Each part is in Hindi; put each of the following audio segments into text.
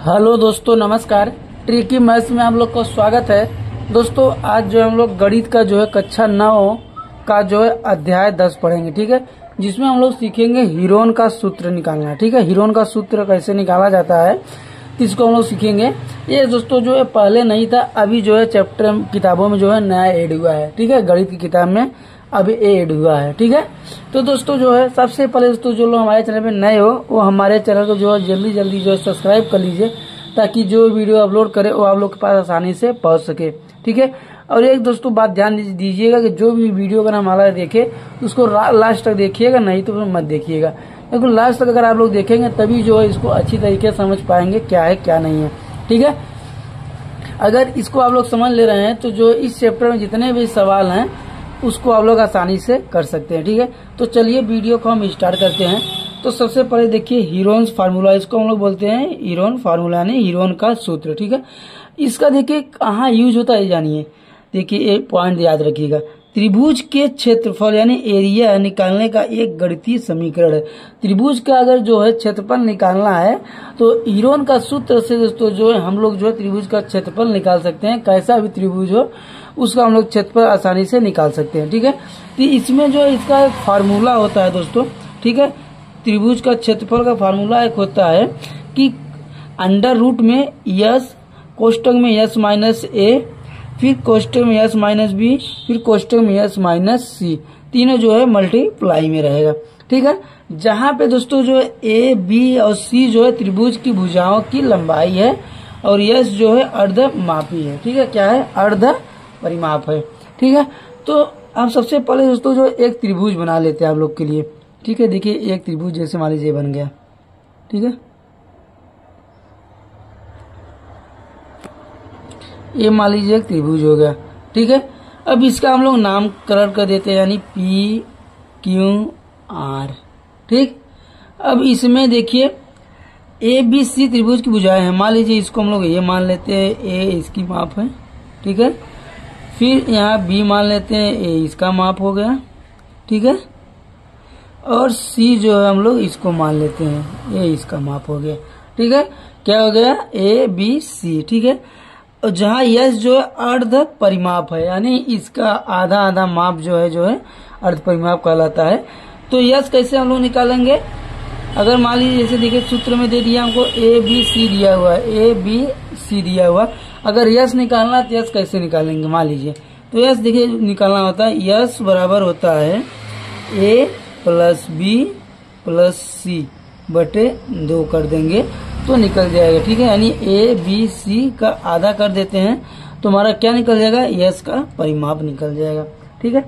हेलो दोस्तों, नमस्कार। ट्रिकी मैथ्स में आप लोग का स्वागत है। दोस्तों आज जो हम लोग गणित का जो है कक्षा 9 का जो है अध्याय 10 पढ़ेंगे, ठीक है, जिसमें हम लोग सीखेंगे हीरोन का सूत्र निकालना। ठीक है, हीरोन का सूत्र कैसे निकाला जाता है इसको हम लोग सीखेंगे। ये दोस्तों जो है पहले नहीं था, अभी जो है चैप्टर किताबों में जो है नया ऐड हुआ है। ठीक है, गणित की किताब में अभी ऐड हुआ है। ठीक है, तो दोस्तों जो है सबसे पहले दोस्तों जो लोग हमारे चैनल पे नए हो वो हमारे चैनल को जो है जल्दी जो है सब्सक्राइब कर लीजिए, ताकि जो वीडियो अपलोड करे वो आप लोग के पास आसानी से पहुंच सके। ठीक है, और एक दोस्तों बात ध्यान दीजिएगा कि जो भी वीडियो अगर हमारा देखे उसको लास्ट तक देखिएगा, नहीं तो मत देखिएगा, क्योंकि लास्ट तक अगर आप लोग देखेंगे तभी जो है इसको अच्छी तरीके से समझ पाएंगे क्या है क्या नहीं है। ठीक है, अगर इसको आप लोग समझ ले रहे हैं तो जो इस चैप्टर में जितने भी सवाल हैं उसको आप लोग आसानी से कर सकते हैं। ठीक है, तो चलिए वीडियो को हम स्टार्ट करते हैं। तो सबसे पहले देखिए हीरोन्स फार्मूला, इसको हम लोग बोलते हैं हीरोन फार्मूला यानी हीरोन का सूत्र। ठीक है, इसका देखिए कहाँ यूज होता है जानिए। देखिए एक पॉइंट याद रखिएगा, त्रिभुज के क्षेत्रफल यानी एरिया निकालने का एक गणितीय समीकरण है। त्रिभुज का अगर जो है क्षेत्रफल निकालना है तो हीरोन का सूत्र से दोस्तों जो है हम लोग जो है त्रिभुज का क्षेत्रफल निकाल सकते हैं। कैसा भी त्रिभुज हो उसका हम लोग क्षेत्रफल आसानी से निकाल सकते हैं। ठीक है, तो इसमें जो इसका एक फार्मूला होता है दोस्तों। ठीक है, त्रिभुज का क्षेत्रफल का फार्मूला एक होता है कि अंडर रूट में यस, कोष्टक में यस माइनस ए, फिर कोष्टक में यस माइनस बी, फिर कोष्टक में यस माइनस सी, तीनों जो है मल्टीप्लाई में रहेगा। ठीक है, जहां पे दोस्तों जो है ए, बी और सी जो है त्रिभुज की भुजाओं की लंबाई है और यस जो है अर्धमापी है। ठीक है, क्या है? अर्ध परिमाप है। ठीक है, तो हम सबसे पहले दोस्तों जो एक त्रिभुज बना लेते हैं आप लोग के लिए। ठीक है, देखिए एक त्रिभुज जैसे मान लीजिए बन गया। ठीक है, ये मान लीजिए एक त्रिभुज हो गया। ठीक है, अब इसका हम लोग नामकरण कर देते हैं यानी पी क्यू आर। ठीक, अब इसमें देखिए ए बी सी त्रिभुज की भुजाएं हैं। मान लीजिए इसको हम लोग ये मान लेते हैं, ए इसकी माप है। ठीक है, फिर यहाँ बी मान लेते हैं, ए इसका माप हो गया। ठीक है, और सी जो है हम लोग इसको मान लेते हैं, ए इसका माप हो गया। ठीक है, क्या हो गया? A B C. ठीक है, और जहाँ यस जो है अर्ध परिमाप है यानी इसका आधा आधा माप जो है अर्ध परिमाप कहलाता है। तो यस कैसे हम लोग निकालेंगे? अगर मान लीजिए जैसे देखिए सूत्र में दे दिया हमको ए बी सी दिया हुआ है, ए बी सी दिया हुआ। अगर यस निकालना है तो यस कैसे निकालेंगे? मान लीजिए तो यस देखिए निकालना होता है, यस बराबर होता है ए प्लस बी प्लस सी बटे 2 कर देंगे तो निकल जाएगा। ठीक है, यानी ए बी सी का आधा कर देते हैं तो हमारा क्या निकल जाएगा? यस का परिमाप निकल जाएगा। ठीक है,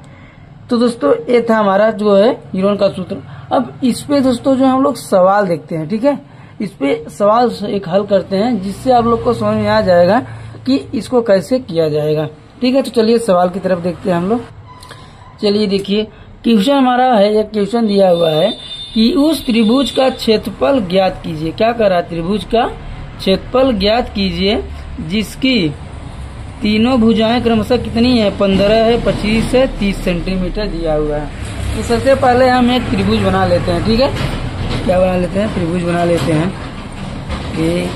तो दोस्तों ये था हमारा जो है हीरोन का सूत्र। अब इस पे दोस्तों जो हम लोग सवाल देखते हैं। ठीक है, इस पे सवाल एक हल करते हैं जिससे आप लोग को समझ में आ जाएगा कि इसको कैसे किया जाएगा। ठीक है, तो चलिए सवाल की तरफ देखते हैं हम लोग। चलिए देखिए क्वेश्चन हमारा है, एक क्वेश्चन दिया हुआ है कि उस त्रिभुज का क्षेत्रफल ज्ञात कीजिए। क्या कर रहा है? त्रिभुज का क्षेत्रफल ज्ञात कीजिए जिसकी तीनों भुजाएं क्रमशः कितनी है? 15 है, 25 है, 30 सेंटीमीटर दिया हुआ है। तो सबसे पहले हम एक त्रिभुज बना लेते हैं। ठीक है, क्या बना लेते हैं? त्रिभुज बना लेते हैं। ये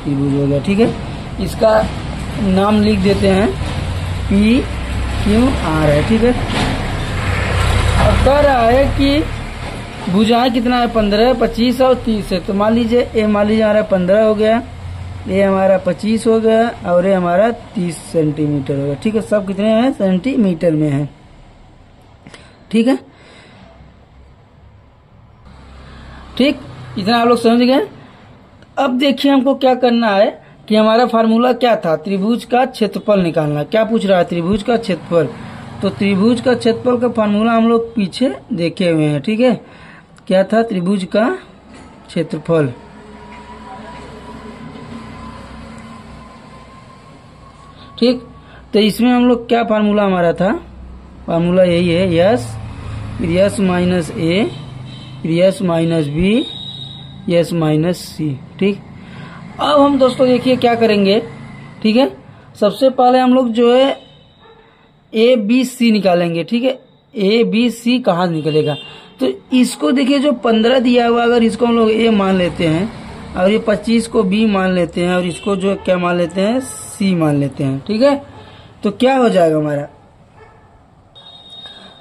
त्रिभुज हो गया। ठीक है, इसका नाम लिख देते हैं पी क्यू आर है। ठीक है, अब कह रहा है कि भुजाएं कितना है? 15, 25 और 30 है। तो मान लीजिए ए मान लीजिए हमारा 15 हो गया, ये हमारा 25 हो गया और ये हमारा 30 सेंटीमीटर हो गया। ठीक है, सब कितने हैं? सेंटीमीटर में है। ठीक है, ठीक, इतना आप लोग समझ गए। अब देखिए हमको क्या करना है कि हमारा फार्मूला क्या था? त्रिभुज का क्षेत्रफल निकालना। क्या पूछ रहा है? त्रिभुज का क्षेत्रफल। तो त्रिभुज का क्षेत्रफल का फार्मूला हम लोग पीछे देखे हुए हैं। ठीक है, क्या था? त्रिभुज का क्षेत्रफल। ठीक, तो इसमें हम लोग क्या फार्मूला हमारा था? फार्मूला यही है, यस फिर यस माइनस ए फिर S minus B S minus C. ठीक, अब हम दोस्तों देखिए क्या करेंगे। ठीक है, सबसे पहले हम लोग जो है ए बी सी निकालेंगे। ठीक है, ए बी सी कहाँ निकलेगा? तो इसको देखिए जो 15 दिया हुआ, अगर इसको हम लोग ए मान लेते हैं और ये 25 को b मान लेते हैं और इसको जो क्या मान लेते हैं c मान लेते हैं। ठीक है, तो क्या हो जाएगा हमारा,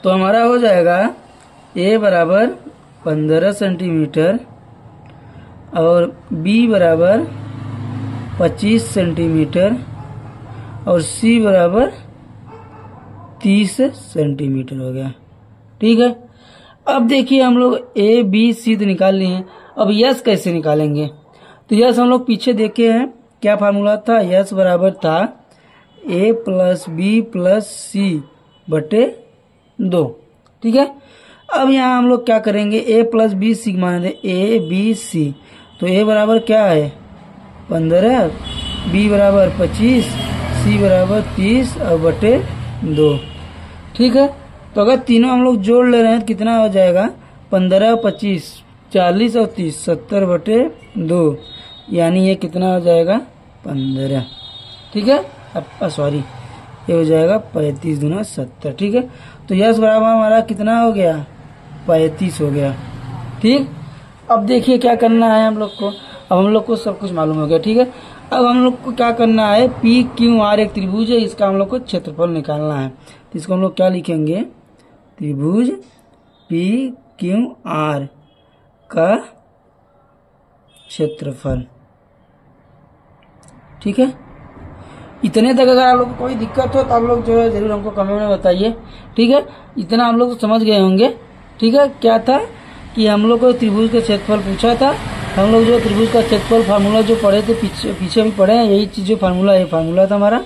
तो हमारा हो जाएगा a बराबर 15 सेंटीमीटर और b बराबर 25 सेंटीमीटर और c बराबर 30 सेंटीमीटर हो गया। ठीक है, अब देखिए हम लोग ए बी सी तो निकाल लिए हैं, अब यस कैसे निकालेंगे। तो यस हम लोग पीछे देखे हैं क्या फार्मूला था, यस बराबर था a प्लस बी प्लस सी बटे 2। ठीक है, अब यहाँ हम लोग क्या करेंगे, a प्लस बी सी मान दे ए बी सी, तो a बराबर क्या है 15, b बराबर 25, c बराबर 30 और बटे 2। ठीक है, तो अगर तीनों हम लोग जोड़ ले रहे हैं तो कितना हो जाएगा 15, 25, 40 और 30, 70 बटे 2, यानी ये कितना हो जाएगा 15। ठीक है, अब सॉरी ये हो जाएगा 35 दूना 70। ठीक है, तो यस बराबर हमारा कितना हो गया 35 हो गया। ठीक, अब देखिए क्या करना है हम लोग को, अब हम लोग को सब कुछ मालूम हो गया। ठीक है, अब हम लोग को क्या करना है, पी क्यू आर एक त्रिभुज है, इसका हम लोग को क्षेत्रफल निकालना है। तो इसको हम लोग क्या लिखेंगे, त्रिभुज पी क्यू आर का क्षेत्रफल। ठीक है, इतने तक अगर आप लोग को कोई दिक्कत हो तो आप लोग जो है जरूर हमको कमेंट में बताइए। ठीक है, इतना हम लोग समझ गए होंगे। ठीक है, क्या था कि हम लोग को त्रिभुज का क्षेत्रफल पूछा था, हम लोग जो त्रिभुज का क्षेत्रफल फार्मूला जो पढ़े थे पीछे भी पढ़े हैं, यही चीज जो फार्मूला है फार्मूला था हमारा,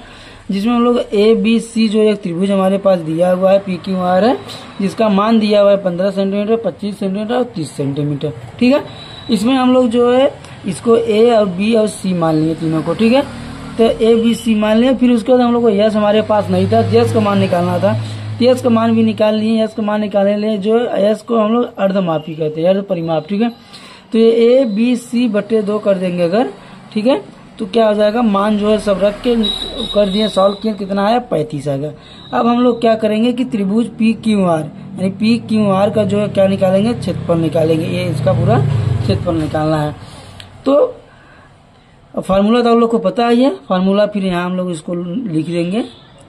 जिसमें हम लोग ए बी सी जो एक त्रिभुज हमारे पास दिया हुआ है पी क्यू आर है, जिसका मान दिया हुआ है 15 सेंटीमीटर, 25 सेंटीमीटर और 30 सेंटीमीटर। ठीक है, इसमें हम लोग जो है इसको ए और बी और सी मान लिए तीनों को। ठीक है, तो ए बी सी मान लिए, फिर उसके बाद हम लोग को यस हमारे पास नहीं था, यस का मान निकालना था, यस का मान भी निकाल लिए। यस का मान निकालने लिए जो यस को हम लोग अर्धमापी कहते हैं, अर्ध परिमाप। ठीक है, तो ये ए बी सी बटे 2 कर देंगे अगर। ठीक है, तो क्या हो जाएगा, मान जो है सब रख के कर दिए, सॉल्व किए, कितना आया 35 आ गया। अब हम लोग क्या करेंगे कि त्रिभुज पी क्यू आर यानी पी क्यू आर का जो है क्या निकालेंगे, क्षेत्रफल निकालेंगे, ये इसका पूरा क्षेत्रफल निकालना है। तो फार्मूला तो आप लोग को पता ही है, फार्मूला फिर यहाँ हम लोग इसको लिख देंगे।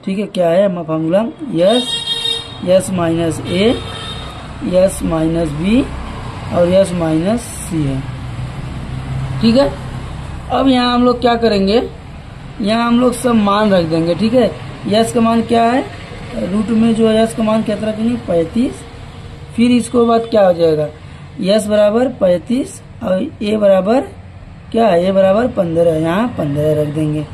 ठीक है, क्या है हमारा फार्मूला, यस माइनस ए, यस माइनस बी और यस माइनस सी है। ठीक है, अब यहाँ हम लोग क्या करेंगे, यहाँ हम लोग सब मान रख देंगे। ठीक है, यस का मान क्या है, रूट में जो है यस का मान क्या रखेंगे 35, फिर इसको बाद क्या हो जाएगा, यस बराबर 35 और ए बराबर क्या है, ए बराबर 15, यहाँ 15 रख देंगे।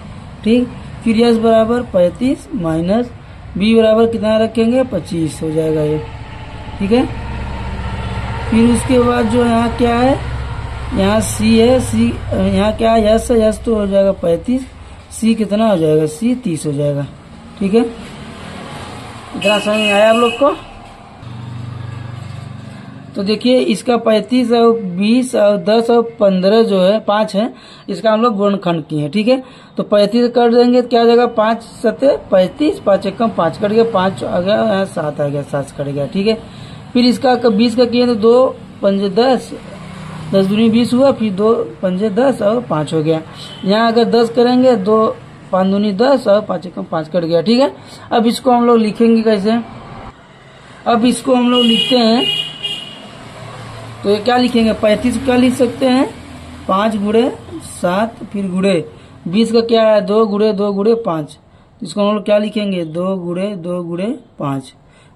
ठीक, फिर यस बराबर 35 माइनस बी बराबर कितना रखेंगे 25 हो जाएगा ये। ठीक है, फिर उसके बाद जो यहाँ क्या है, यहाँ सी है, सी यहाँ क्या है यस है, यस तो हो जाएगा 35, सी कितना हो जाएगा, सी 30 हो जाएगा। ठीक है, इतना समझ में आया आप लोग को। तो देखिए इसका 35 और 20 और 10 और 15 जो है 5 है, इसका हम लोग गुणनखंड किए हैं। ठीक है, तो 35 कर देंगे तो क्या हो जाएगा 5 सते 35, 5 एकम 5 कट गया, 5 आ गया, यहाँ 7 आ गया, 7 कट गया। ठीक है, फिर इसका 20 का किए तो 2 पंजे 10, 10 दूनी 20 हुआ, फिर 2 पंजे 10 और 5 हो गया। यहाँ अगर 10 करेंगे 2 5 दूनी 10 और 5 एकम 5 कट गया। ठीक है, अब इसको हम लोग लिखेंगे कैसे, अब इसको हम लोग लिखते हैं तो ये क्या लिखेंगे, 35 क्या लिख सकते हैं 5 गुणे 7, फिर गुणे 20 का क्या है 2 गुणे 2 गुणे 5, इसको हम लोग क्या लिखेंगे 2 गुणे 2 गुणे 5,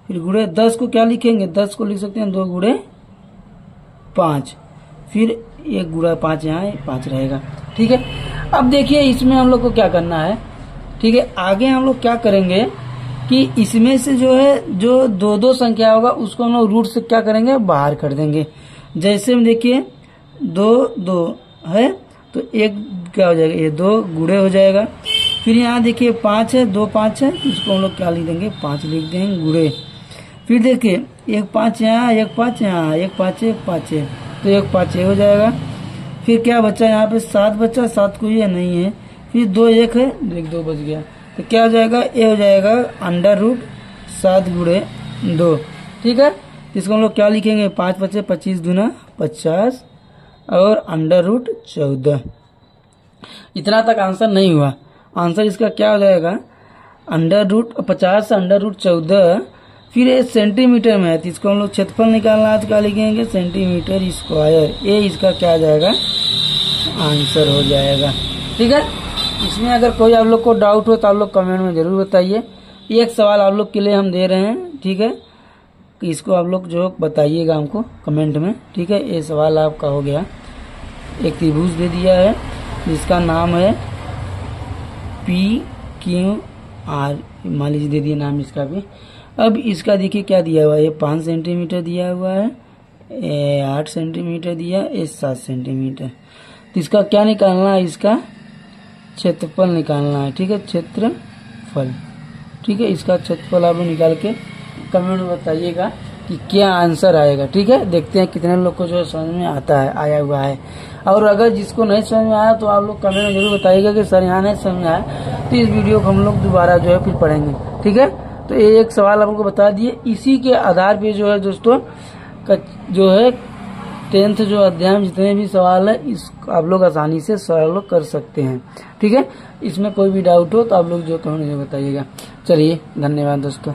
फिर गुणे 10 को क्या लिखेंगे, 10 को लिख सकते हैं 2 गुणे 5, फिर 1 गुणा 5 यहाँ 5 रहेगा। ठीक है, अब देखिए इसमें हम लोग को क्या करना है। ठीक है, आगे हम लोग क्या करेंगे कि इसमें से जो है जो 2 संख्या होगा उसको हम लोग रूट से क्या करेंगे, बाहर कर देंगे। जैसे में देखिए 2 2 है तो 1 क्या हो जाएगा, ये 2 गुणे हो जाएगा। फिर यहाँ देखिए 5 है, 2 5 है, इसको हम लोग क्या लिख देंगे 5 लिख देंगे गुणे। फिर देखिए 1 5 यहाँ, 1 5 यहाँ, 1 5 1 5 है तो 1 5 हो जाएगा। फिर क्या बचा यहाँ पे 7 बचा, 7 को ये नहीं है, फिर 2 1 है, 2 बच गया, तो क्या हो जाएगा, ये हो जाएगा अंडर रूट 7 गुणे 2। ठीक है, इसको हम लोग क्या लिखेंगे 5 5 25 दूना 50 और √14। इतना तक आंसर नहीं हुआ। आंसर इसका क्या हो जाएगा, √50 से √14, फिर ये सेंटीमीटर में है तो इसको हम लोग क्षेत्रफल निकालना है तो क्या लिखेंगे, सेंटीमीटर स्क्वायर। ये इसका क्या आ जाएगा, आंसर हो जाएगा। ठीक है, इसमें अगर कोई आप लोग को डाउट हो तो आप लोग कमेंट में जरूर बताइए। एक सवाल आप लोग के लिए हम दे रहे हैं, ठीक है, इसको आप लोग जो बताइएगा हमको कमेंट में। ठीक है, ये सवाल आपका हो गया। एक त्रिभुज दे दिया है जिसका नाम है PQR, मान लीजिए दे दिया नाम इसका भी। अब इसका देखिए क्या दिया हुआ है, ये 5 सेंटीमीटर दिया हुआ है, 8 सेंटीमीटर दिया, ये 7 सेंटीमीटर। तो इसका क्या निकालना है, इसका क्षेत्रफल निकालना है। ठीक है, क्षेत्रफल। ठीक है, इसका क्षेत्रफल आप निकाल के कमेंट में बताइएगा कि क्या आंसर आएगा। ठीक है, देखते हैं कितने लोग को जो समझ में आता है, आया हुआ है। और अगर जिसको नहीं समझ में आया तो आप लोग कमेंट में जरूर बताइएगा कि सर यहाँ नहीं समझ में आया, तो इस वीडियो को हम लोग दोबारा जो है फिर पढ़ेंगे। ठीक है, तो ये एक सवाल आप लोग को बता दिए। इसी के आधार पे जो है दोस्तों जो है 10th जो अध्याय में जितने भी सवाल है इस आप लोग आसानी से सॉल्व कर सकते हैं। ठीक है, इसमें कोई भी डाउट हो तो आप लोग जो कमेंट में बताइएगा। चलिए, धन्यवाद दोस्तों।